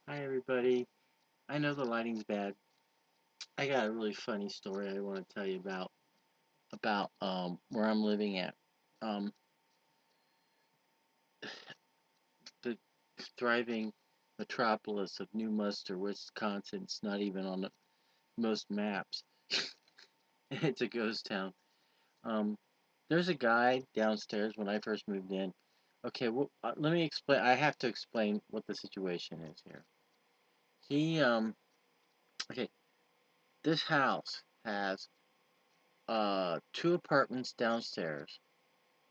Hi everybody. I know the lighting's bad. I got a really funny story I want to tell you about where I'm living at. Um the thriving metropolis of New Munster, Wisconsin. It's not even on the most maps. It's a ghost town. Um there's a guy downstairs when I first moved in. Okay, well, let me explain. I have to explain what the situation is here. He okay, this house has two apartments downstairs.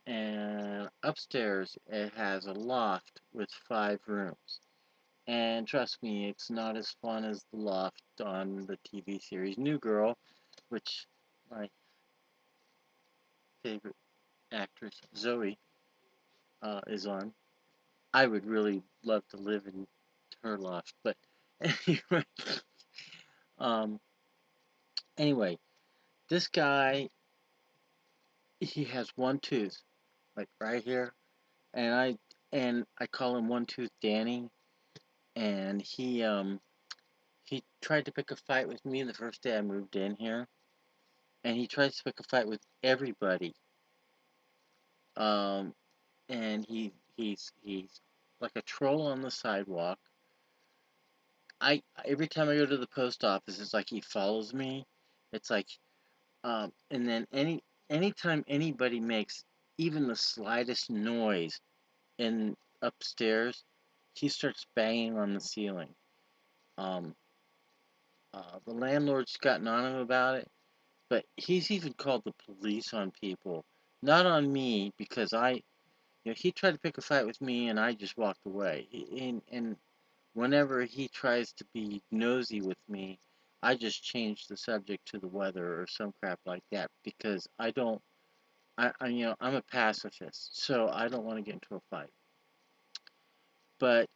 And upstairs, it has a loft with 5 rooms. And trust me, it's not as fun as the loft on the TV series New Girl, which my favorite actress, Zoe, is on. I would really love to live in her loft. But anyway, um, anyway, this guy, he has one tooth, like right here. And I call him One Tooth Danny. And he tried to pick a fight with me the first day I moved in here, and he tries to pick a fight with everybody. Um, and he's like a troll on the sidewalk. I every time I go to the post office, it's like he follows me. It's like and then anytime anybody makes even the slightest noise in upstairs, he starts banging on the ceiling. Um, the landlord's gotten on him about it. But he's even called the police on people. Not on me, because he tried to pick a fight with me and I just walked away. And whenever he tries to be nosy with me, I just change the subject to the weather or some crap like that because I don't, I'm a pacifist, so I don't want to get into a fight. But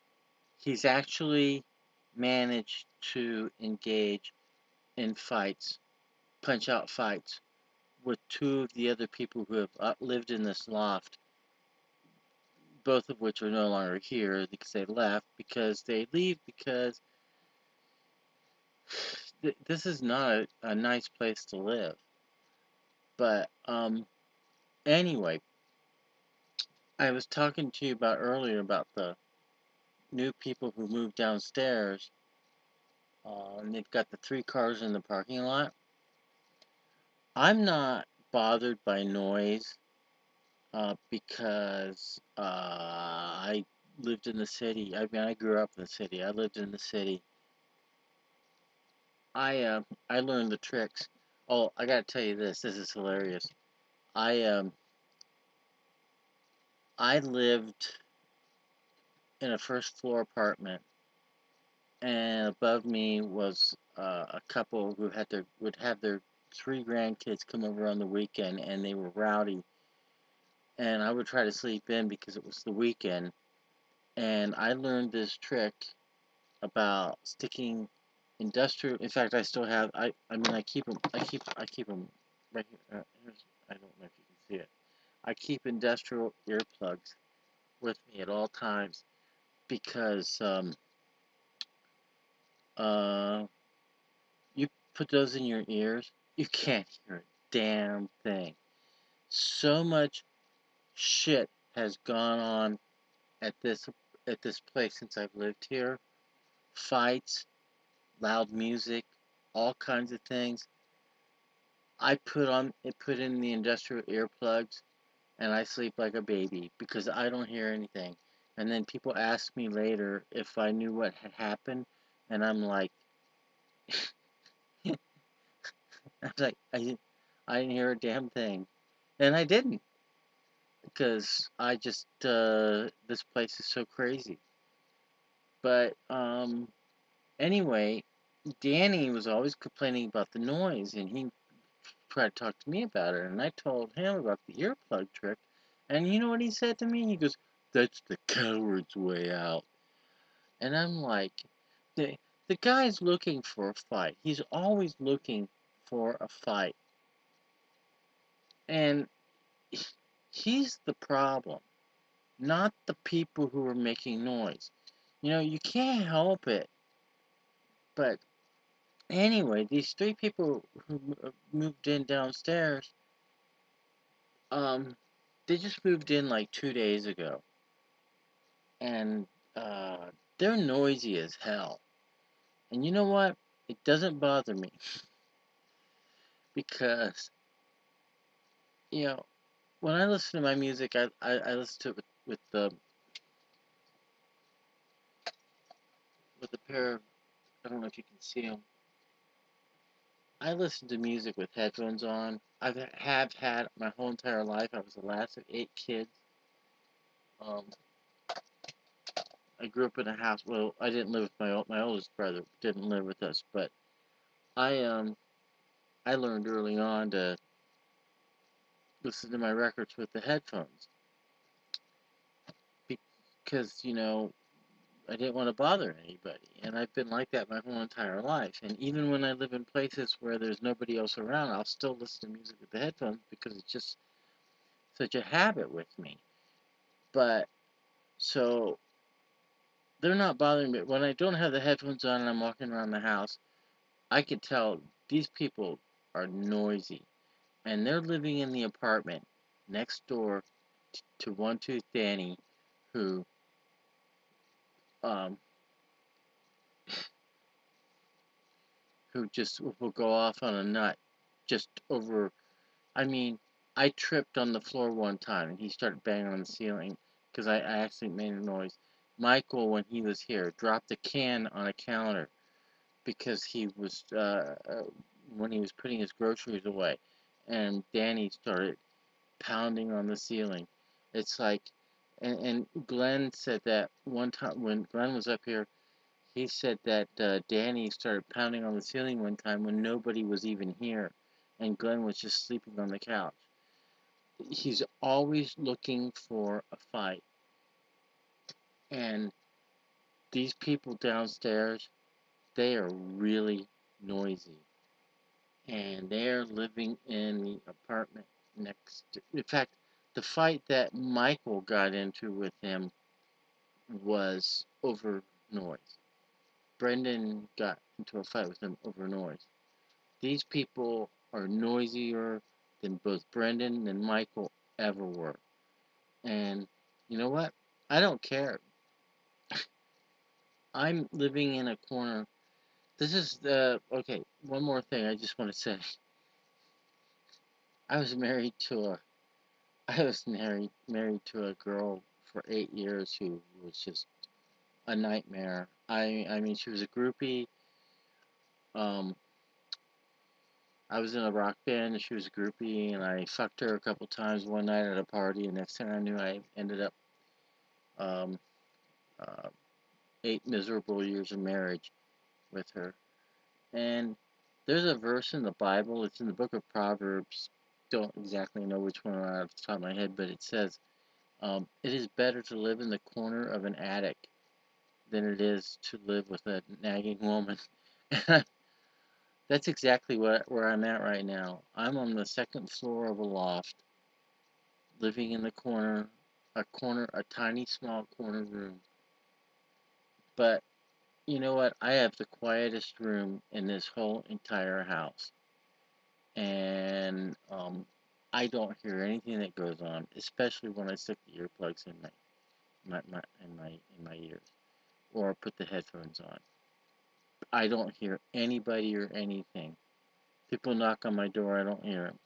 he's actually managed to engage in fights, punch out fights with two of the other people who have lived in this loft, both of which are no longer here because they left because they leave because this is not a nice place to live. But anyway, I was talking to you about earlier about the new people who moved downstairs, and they've got the 3 cars in the parking lot. I'm not bothered by noise because I lived in the city. I mean, I grew up in the city. I lived in the city. I learned the tricks. Oh, I gotta tell you this. This is hilarious. I um I lived in a first floor apartment, and above me was a couple who would have their 3 grandkids come over on the weekend, and they were rowdy. And I would try to sleep in because it was the weekend. And I learned this trick about sticking industrial. In fact, I still have. I mean, I keep them. I keep them right here. I don't know if you can see it. I keep industrial earplugs with me at all times because uh you put those in your ears, you can't hear a damn thing. So much shit has gone on at this place since I've lived here. Fights, loud music, all kinds of things. I put in the industrial earplugs and I sleep like a baby because I don't hear anything. And then people ask me later if I knew what had happened, and I'm like, I'm like, I didn't hear a damn thing, and I didn't because I just this place is so crazy. But anyway, Danny was always complaining about the noise, and he tried to talk to me about it, and I told him about the earplug trick, and you know what he said to me? He goes, "That's the coward's way out." And I'm like, the the guy's looking for a fight. He's always looking for a fight. And he's the problem, not the people who are making noise. You can't help it. But anyway, these three people who moved in downstairs, um, they just moved in like 2 days ago, and uh, they're noisy as hell. And you know what? It doesn't bother me because you know when I listen to my music, I listen to it with a pair of, I don't know if you can see them. I listen to music with headphones on. Have had my whole entire life. I was the last of 8 kids. Um, I grew up in a house. Well, I didn't live with my oldest brother. Didn't live with us, but I um I learned early on to listen to my records with the headphones because I didn't want to bother anybody, and I've been like that my whole entire life. And even when I live in places where there's nobody else around, I'll still listen to music with the headphones because it's just such a habit with me. But so they're not bothering me when I don't have the headphones on and I'm walking around the house. I could tell these people are noisy, and they're living in the apartment next door to One Tooth Danny, who um who just will go off on a nut just over. I mean, I tripped on the floor one time and he started banging on the ceiling because I actually made a noise. Michael, when he was here, dropped a can on a counter because he was when he was putting his groceries away, and Danny started pounding on the ceiling. It's like, and Glenn said that one time when Glenn was up here, he said that Danny started pounding on the ceiling one time when nobody was even here, and Glenn was just sleeping on the couch. He's always looking for a fight, and these people downstairs, they are really noisy, and they're living in the apartment next to. In fact, the fight that Michael got into with him was over noise. Brendan got into a fight with him over noise. These people are noisier than both Brendan and Michael ever were. And you know what? I don't care. I'm living in a corner. This is the okay. One more thing I just want to say. I was married to a I was married to a girl for 8 years who was just a nightmare. I mean, she was a groupie. Um, I was in a rock band and she was a groupie, and I fucked her a couple times one night at a party. And next thing I knew, I ended up um, uh, 8 miserable years of marriage with her. And there's a verse in the Bible. It's in the book of Proverbs. Don't exactly know which one off the top of my head, but it says, "It is better to live in the corner of an attic than it is to live with a nagging woman." That's exactly where I'm at right now. I'm on the second floor of a loft, living in the a tiny small corner room. But you know what? I have the quietest room in this whole entire house, and I don't hear anything that goes on, especially when I stick the earplugs in my ears or put the headphones on. I don't hear anybody or anything. People knock on my door, I don't hear them.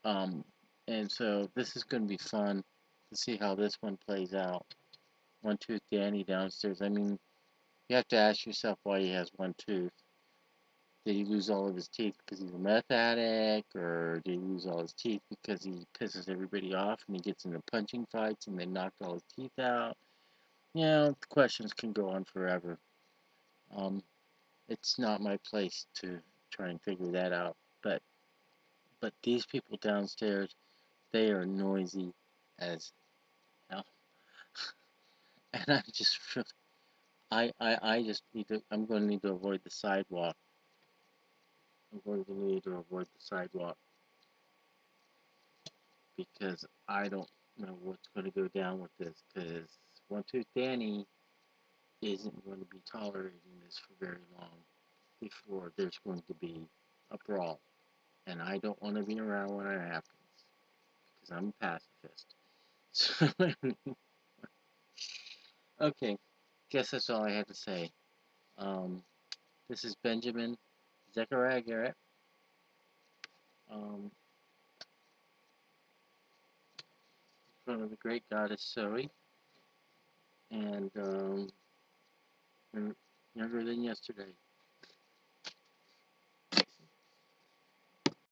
Um, and so this is going to be fun to see how this one plays out. One tooth Danny downstairs. I mean, you have to ask yourself why he has one tooth. Did he lose all of his teeth because he's a meth addict, or did he lose all his teeth because he pisses everybody off and he gets into punching fights and they knocked all his teeth out? The questions can go on forever. Um, it's not my place to try and figure that out. But these people downstairs, they are noisy as hell, and I just need to. I'm going to need to avoid the sidewalk. I'm going to need to avoid the sidewalk because I don't know what's going to go down with this. Because One Tooth Danny, isn't going to be tolerating this for very long before there's going to be a brawl. And I don't want to be around when it happens because I'm a pacifist. So, okay, guess that's all I had to say. Um, this is Benjamin Zechariah Garrett. In front of the great goddess Zoe, and younger than yesterday.